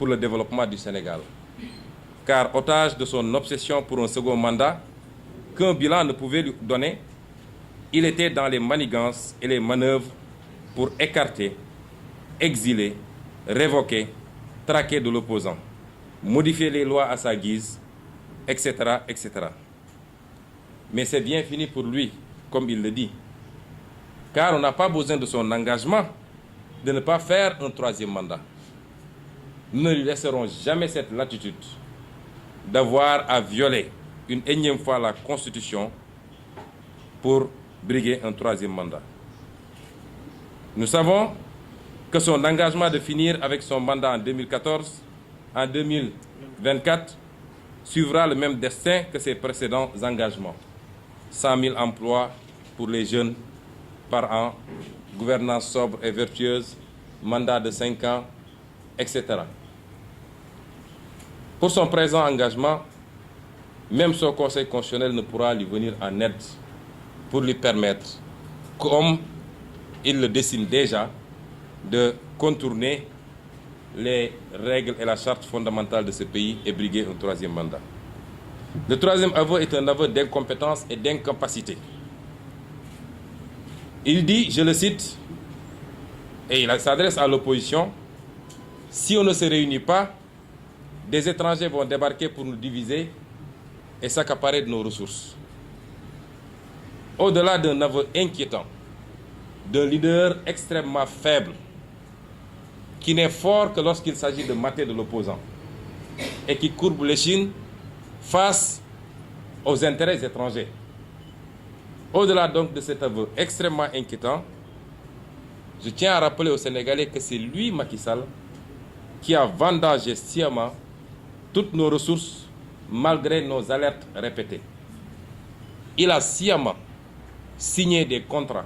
pour le développement du Sénégal. Car otage de son obsession pour un second mandat, qu'un bilan ne pouvait lui donner, il était dans les manigances et les manœuvres pour écarter, exiler, révoquer, traquer de l'opposant, modifier les lois à sa guise, etc., etc. Mais c'est bien fini pour lui, comme il le dit, car on n'a pas besoin de son engagement de ne pas faire un troisième mandat. Nous ne lui laisserons jamais cette latitude d'avoir à violer une énième fois la Constitution pour briguer un troisième mandat. Nous savons que son engagement de finir avec son mandat en 2014, en 2024, suivra le même destin que ses précédents engagements. 100 000 emplois pour les jeunes par an, gouvernance sobre et vertueuse, mandat de 5 ans, etc. Pour son présent engagement, même son Conseil constitutionnel ne pourra lui venir en aide pour lui permettre, comme il le dessine déjà, de contourner les règles et la charte fondamentale de ce pays et briguer un troisième mandat. Le troisième aveu est un aveu d'incompétence et d'incapacité. Il dit, je le cite, et il s'adresse à l'opposition, « Si on ne se réunit pas, des étrangers vont débarquer pour nous diviser et s'accaparer de nos ressources. » Au-delà d'un aveu inquiétant, d'un leader extrêmement faible, qui n'est fort que lorsqu'il s'agit de mater de l'opposant et qui courbe l'échine face aux intérêts étrangers. Au-delà donc de cet aveu extrêmement inquiétant, je tiens à rappeler aux Sénégalais que c'est lui, Macky Sall, qui a vendangé sciemment toutes nos ressources malgré nos alertes répétées. Il a sciemment signé des contrats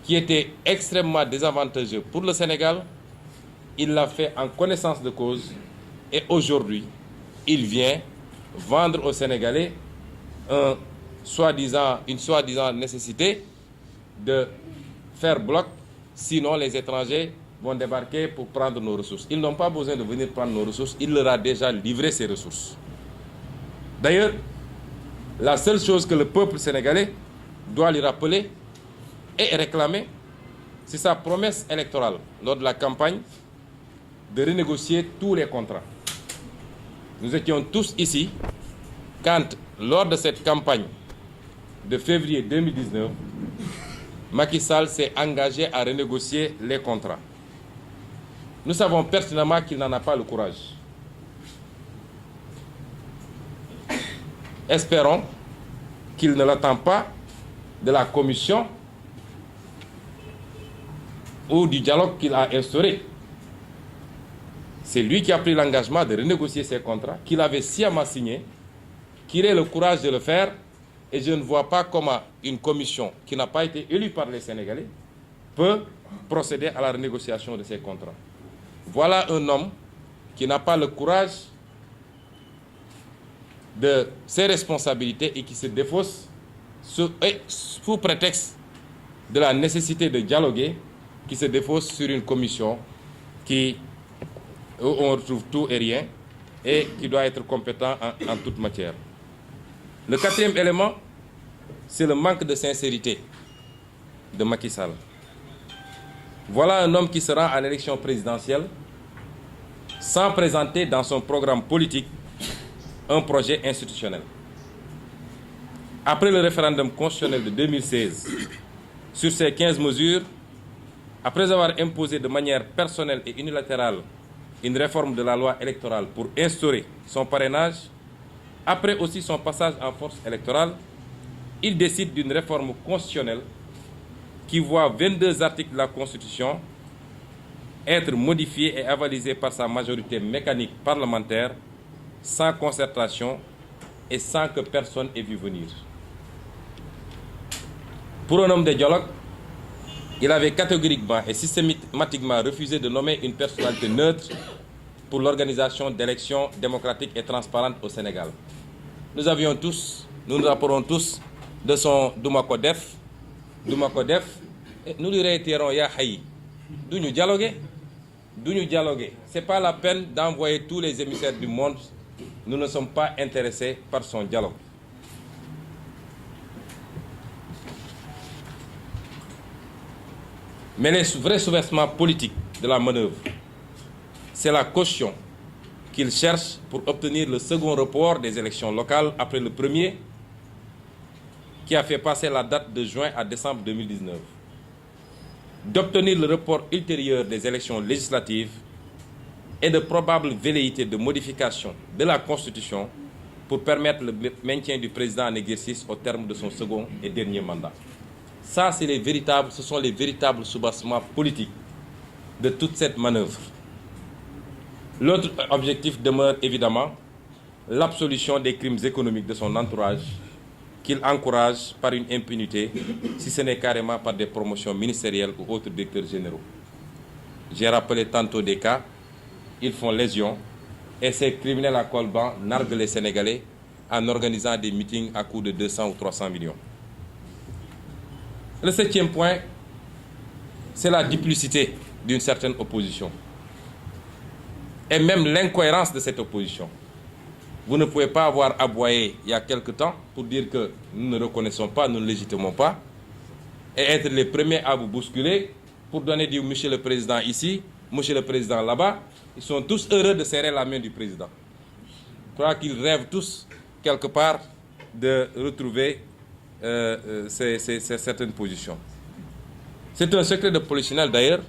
qui étaient extrêmement désavantageux pour le Sénégal. Il l'a fait en connaissance de cause et aujourd'hui, il vient vendre aux Sénégalais une soi-disant nécessité de faire bloc, sinon les étrangers vont débarquer pour prendre nos ressources. Ils n'ont pas besoin de venir prendre nos ressources, il leur a déjà livré ces ressources. D'ailleurs, la seule chose que le peuple sénégalais doit lui rappeler et réclamer, c'est sa promesse électorale lors de la campagne de renégocier tous les contrats. Nous étions tous ici quand, lors de cette campagne de février 2019, Macky Sall s'est engagé à renégocier les contrats. Nous savons pertinemment qu'il n'en a pas le courage. Espérons qu'il ne l'attend pas de la commission ou du dialogue qu'il a instauré. C'est lui qui a pris l'engagement de renégocier ces contrats, qu'il avait sciemment signé, qu'il ait le courage de le faire, et je ne vois pas comment une commission qui n'a pas été élue par les Sénégalais peut procéder à la renégociation de ces contrats. Voilà un homme qui n'a pas le courage de ses responsabilités et qui se défausse sous prétexte de la nécessité de dialoguer, qui se défausse sur une commission où on retrouve tout et rien et qui doit être compétent en toute matière. Le quatrième élément, c'est le manque de sincérité de Macky Sall. Voilà un homme qui se rend à l'élection présidentielle sans présenter dans son programme politique un projet institutionnel. Après le référendum constitutionnel de 2016, sur ces 15 mesures, après avoir imposé de manière personnelle et unilatérale une réforme de la loi électorale pour instaurer son parrainage, après aussi son passage en force électorale, il décide d'une réforme constitutionnelle qui voit 22 articles de la Constitution être modifiés et avalisés par sa majorité mécanique parlementaire sans concertation et sans que personne ait vu venir. Pour un homme de dialogue, il avait catégoriquement et systématiquement refusé de nommer une personnalité neutre pour l'organisation d'élections démocratiques et transparentes au Sénégal. Nous nous rapportons tous de son Doumakodef, et nous lui réitérons Ya Hayi, d'où nous dialoguer. nous dialoguer. Ce n'est pas la peine d'envoyer tous les émissaires du monde. Nous ne sommes pas intéressés par son dialogue. Mais les vrais sous-versements politiques de la manœuvre, c'est la caution qu'il cherche pour obtenir le second report des élections locales après le premier, qui a fait passer la date de juin à décembre 2019. D'obtenir le report ultérieur des élections législatives et de probables velléités de modification de la Constitution pour permettre le maintien du président en exercice au terme de son second et dernier mandat. Ça, ce sont les véritables soubassements politiques de toute cette manœuvre. L'autre objectif demeure évidemment l'absolution des crimes économiques de son entourage, qu'il encourage par une impunité, si ce n'est carrément par des promotions ministérielles ou autres directeurs généraux. J'ai rappelé tantôt des cas, ils font légion, et ces criminels à col blanc narguent les Sénégalais en organisant des meetings à coût de 200 ou 300 millions. Le septième point, c'est la duplicité d'une certaine opposition. Et même l'incohérence de cette opposition. Vous ne pouvez pas avoir aboyé il y a quelque temps pour dire que nous ne reconnaissons pas, nous ne légitimons pas, et être les premiers à vous bousculer pour donner du monsieur le président ici, monsieur le président là-bas. Ils sont tous heureux de serrer la main du président. Je crois qu'ils rêvent tous, quelque part, de retrouver certaines positions. C'est un secret de polichinelle d'ailleurs.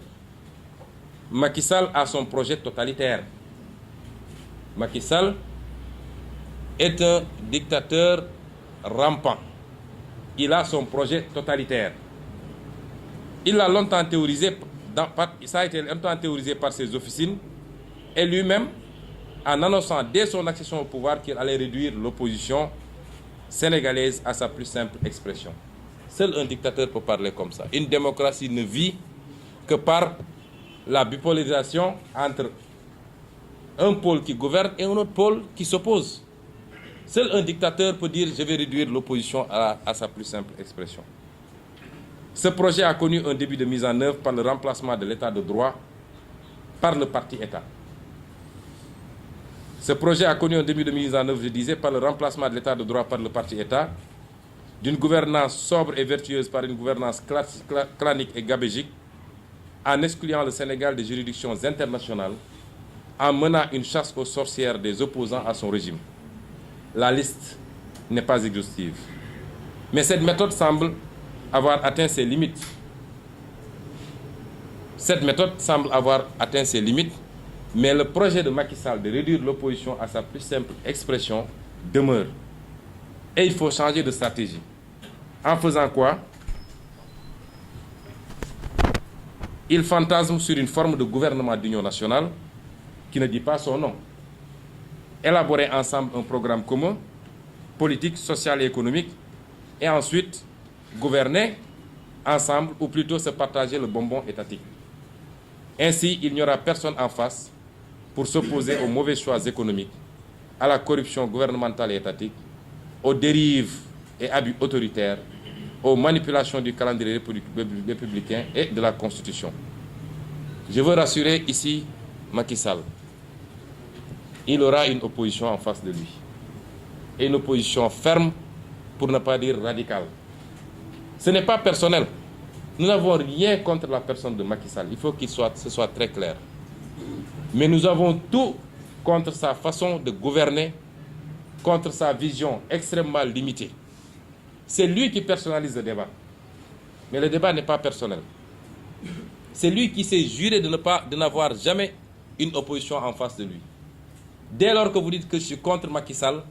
Macky Sall a son projet totalitaire. Macky Sall est un dictateur rampant. Il a son projet totalitaire. Il l'a longtemps théorisé, ça a été longtemps théorisé par ses officines, et lui-même, en annonçant dès son accession au pouvoir qu'il allait réduire l'opposition sénégalaise à sa plus simple expression. Seul un dictateur peut parler comme ça. Une démocratie ne vit que par la bipolarisation entre un pôle qui gouverne et un autre pôle qui s'oppose. Seul un dictateur peut dire « je vais réduire l'opposition à sa plus simple expression ». Ce projet a connu un début de mise en œuvre par le remplacement de l'état de droit par le parti-État. Ce projet a connu un début de mise en œuvre, je disais, par le remplacement de l'état de droit par le parti-État, d'une gouvernance sobre et vertueuse par une gouvernance clanique et gabégique, en excluant le Sénégal des juridictions internationales, en menant une chasse aux sorcières des opposants à son régime. La liste n'est pas exhaustive. Mais cette méthode semble avoir atteint ses limites. Mais le projet de Macky Sall de réduire l'opposition à sa plus simple expression demeure. Et il faut changer de stratégie. En faisant quoi? Il fantasme sur une forme de gouvernement d'union nationale qui ne dit pas son nom. Élaborer ensemble un programme commun, politique, social et économique, et ensuite gouverner ensemble, ou plutôt se partager le bonbon étatique. Ainsi, il n'y aura personne en face pour s'opposer aux mauvais choix économiques, à la corruption gouvernementale et étatique, aux dérives et abus autoritaires, aux manipulations du calendrier républicain et de la Constitution. Je veux rassurer ici Macky Sall. Il aura une opposition en face de lui. Et une opposition ferme, pour ne pas dire radicale. Ce n'est pas personnel. Nous n'avons rien contre la personne de Macky Sall. Il faut que ce soit très clair. Mais nous avons tout contre sa façon de gouverner, contre sa vision extrêmement limitée. C'est lui qui personnalise le débat. Mais le débat n'est pas personnel. C'est lui qui s'est juré de n'avoir jamais une opposition en face de lui. Dès lors que vous dites que je suis contre Macky Sall,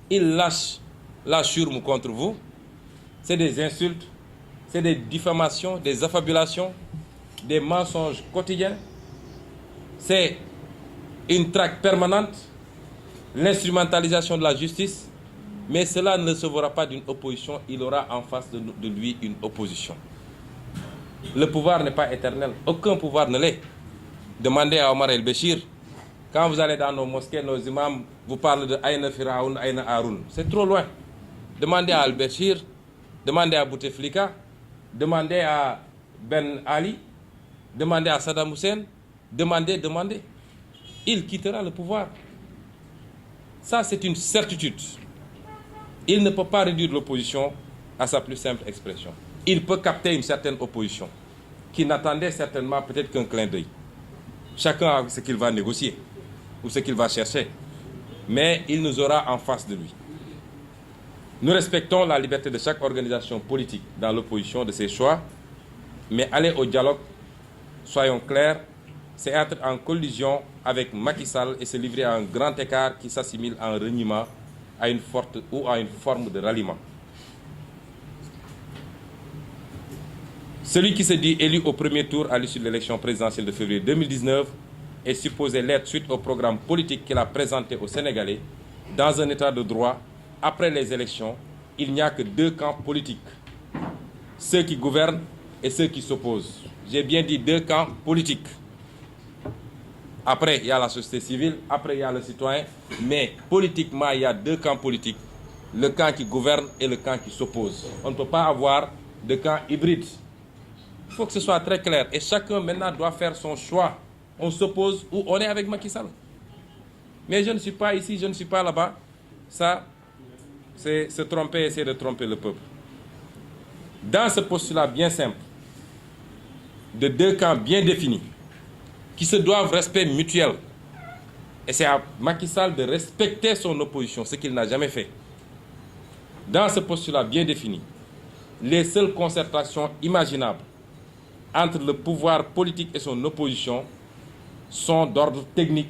il lâche la churme contre vous. C'est des insultes, c'est des diffamations, des affabulations, des mensonges quotidiens. C'est une traque permanente, l'instrumentalisation de la justice. Mais cela ne se verra pas d'une opposition, il aura en face de lui une opposition. Le pouvoir n'est pas éternel, aucun pouvoir ne l'est. Demandez à Omar el-Béchir, quand vous allez dans nos mosquées, nos imams vous parlent de Aïna Firaoun, Aïna Haroun. C'est trop loin. Demandez à al-Béchir, demandez à Bouteflika, demandez à Ben Ali, demandez à Saddam Hussein, demandez. Il quittera le pouvoir. Ça, c'est une certitude. Il ne peut pas réduire l'opposition à sa plus simple expression. Il peut capter une certaine opposition qui n'attendait certainement peut-être qu'un clin d'œil. Chacun a ce qu'il va négocier ou ce qu'il va chercher. Mais il nous aura en face de lui. Nous respectons la liberté de chaque organisation politique dans l'opposition de ses choix, mais aller au dialogue, soyons clairs, c'est être en collision avec Macky Sall et se livrer à un grand écart qui s'assimile à un reniement, à une forme de ralliement. Celui qui se dit élu au premier tour à l'issue de l'élection présidentielle de février 2019 est supposé l'être suite au programme politique qu'il a présenté aux Sénégalais. Dans un état de droit, après les élections, il n'y a que deux camps politiques. Ceux qui gouvernent et ceux qui s'opposent. J'ai bien dit deux camps politiques. Après, il y a la société civile, après, il y a le citoyen. Mais politiquement, il y a deux camps politiques. Le camp qui gouverne et le camp qui s'oppose. On ne peut pas avoir de camp hybride. Il faut que ce soit très clair. Et chacun maintenant doit faire son choix. On s'oppose ou on est avec Macky Sall. Mais je ne suis pas ici, je ne suis pas là-bas. Ça, c'est se tromper, essayer de tromper le peuple. Dans ce postulat bien simple, de deux camps bien définis, qui se doivent respect mutuel, et c'est à Macky Sall de respecter son opposition, ce qu'il n'a jamais fait. Dans ce postulat bien défini, les seules concertations imaginables entre le pouvoir politique et son opposition sont d'ordre technique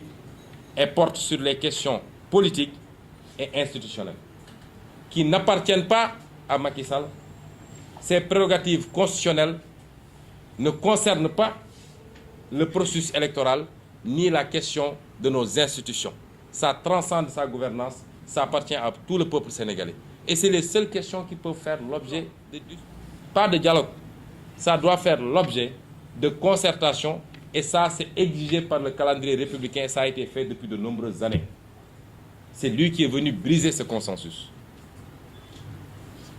et portent sur les questions politiques et institutionnelles, qui n'appartiennent pas à Macky Sall. Ces prérogatives constitutionnelles ne concernent pas le processus électoral ni la question de nos institutions. Ça transcende sa gouvernance, ça appartient à tout le peuple sénégalais. Et c'est les seules questions qui peuvent faire l'objet pas de dialogue. Ça doit faire l'objet de concertation et ça, c'est exigé par le calendrier républicain et ça a été fait depuis de nombreuses années. C'est lui qui est venu briser ce consensus.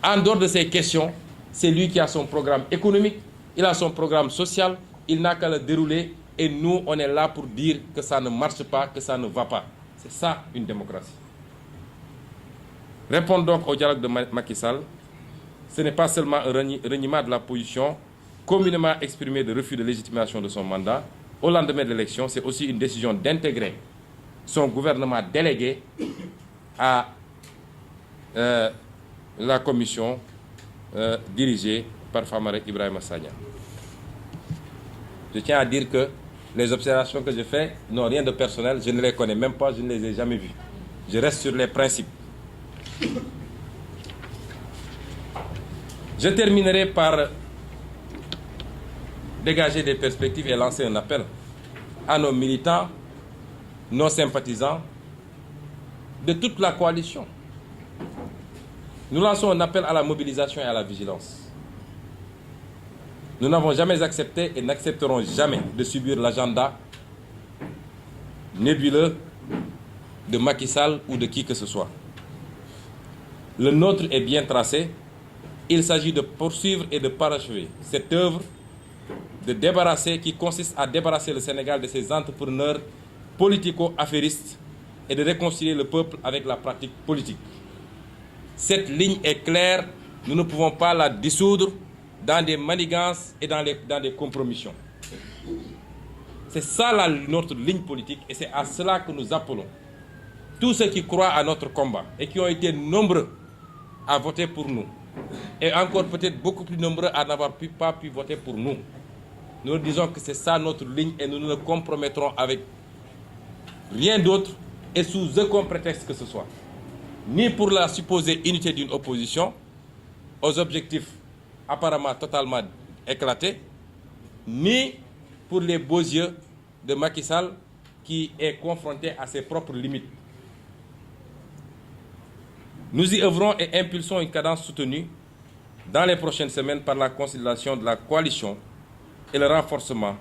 En dehors de ces questions, c'est lui qui a son programme économique, il a son programme social, il n'a qu'à le dérouler et nous, on est là pour dire que ça ne marche pas, que ça ne va pas. C'est ça, une démocratie. Répondre donc au dialogue de Macky Sall, ce n'est pas seulement un reniement de la position communément exprimée de refus de légitimation de son mandat. Au lendemain de l'élection, c'est aussi une décision d'intégrer son gouvernement délégué à la commission dirigée par Famara Ibrahima Sagna. Je tiens à dire que les observations que je fais n'ont rien de personnel, je ne les connais même pas, je ne les ai jamais vues. Je reste sur les principes. Je terminerai par dégager des perspectives et lancer un appel à nos militants, nos sympathisants, de toute la coalition. Nous lançons un appel à la mobilisation et à la vigilance. Nous n'avons jamais accepté et n'accepterons jamais de subir l'agenda nébuleux de Macky Sall ou de qui que ce soit. Le nôtre est bien tracé. Il s'agit de poursuivre et de parachever cette œuvre qui consiste à débarrasser le Sénégal de ses entrepreneurs politico-affairistes et de réconcilier le peuple avec la pratique politique. Cette ligne est claire, nous ne pouvons pas la dissoudre dans des manigances et dans des compromissions. C'est ça notre ligne politique et c'est à cela que nous appelons tous ceux qui croient à notre combat et qui ont été nombreux à voter pour nous et encore peut-être beaucoup plus nombreux à n'avoir pas pu voter pour nous. Nous disons que c'est ça notre ligne et nous ne le compromettrons avec rien d'autre et sous aucun prétexte que ce soit. Ni pour la supposée unité d'une opposition aux objectifs apparemment totalement éclatés, ni pour les beaux yeux de Macky Sall qui est confronté à ses propres limites. Nous y œuvrons et impulsons une cadence soutenue dans les prochaines semaines par la consolidation de la coalition et le renforcement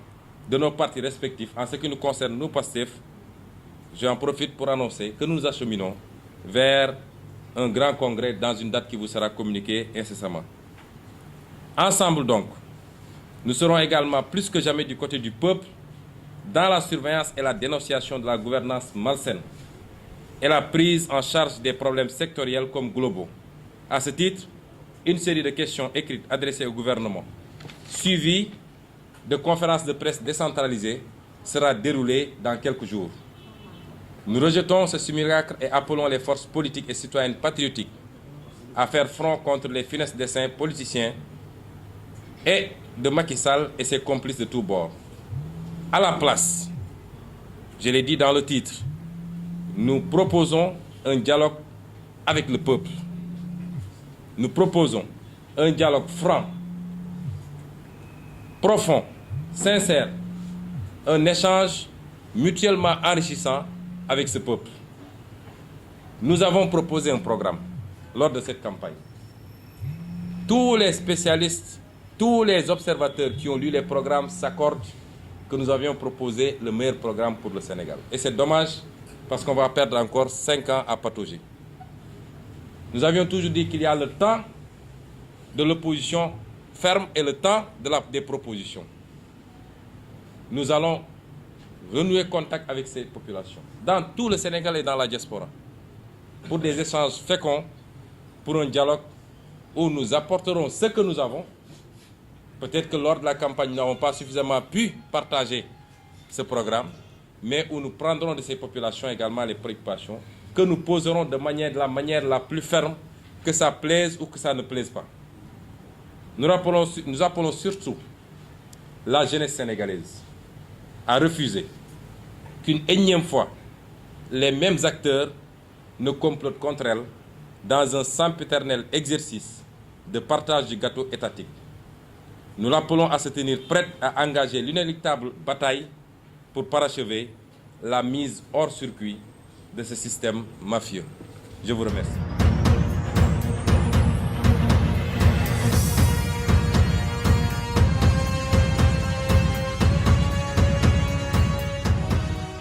de nos partis respectifs. En ce qui nous concerne, nous, PASTEF, j'en profite pour annoncer que nous nous acheminons vers un grand congrès dans une date qui vous sera communiquée incessamment. Ensemble donc, nous serons également plus que jamais du côté du peuple dans la surveillance et la dénonciation de la gouvernance malsaine et la prise en charge des problèmes sectoriels comme globaux. À ce titre, une série de questions écrites adressées au gouvernement, suivies de conférences de presse décentralisées, sera déroulée dans quelques jours. Nous rejetons ce simulacre et appelons les forces politiques et citoyennes patriotiques à faire front contre les funestes desseins politiciens et de Macky Sall et ses complices de tous bords. À la place, je l'ai dit dans le titre, nous proposons un dialogue avec le peuple. Nous proposons un dialogue franc, profond, sincère, un échange mutuellement enrichissant avec ce peuple. Nous avons proposé un programme lors de cette campagne. Tous les spécialistes, tous les observateurs qui ont lu les programmes s'accordent que nous avions proposé le meilleur programme pour le Sénégal. Et c'est dommage parce qu'on va perdre encore 5 ans à patauger. Nous avions toujours dit qu'il y a le temps de l'opposition ferme et le temps des propositions. Nous allons renouer contact avec ces populations, dans tout le Sénégal et dans la diaspora, pour des échanges féconds, pour un dialogue où nous apporterons ce que nous avons. Peut-être que lors de la campagne, nous n'avons pas suffisamment pu partager ce programme, mais où nous prendrons de ces populations également les préoccupations, que nous poserons de la manière la plus ferme, que ça plaise ou que ça ne plaise pas. Nous appelons surtout la jeunesse sénégalaise à refuser qu'une énième fois, les mêmes acteurs ne complotent contre elle dans un sempiternel exercice de partage du gâteau étatique. Nous l'appelons à se tenir prête à engager l'inéluctable bataille pour parachever la mise hors circuit de ce système mafieux. Je vous remercie.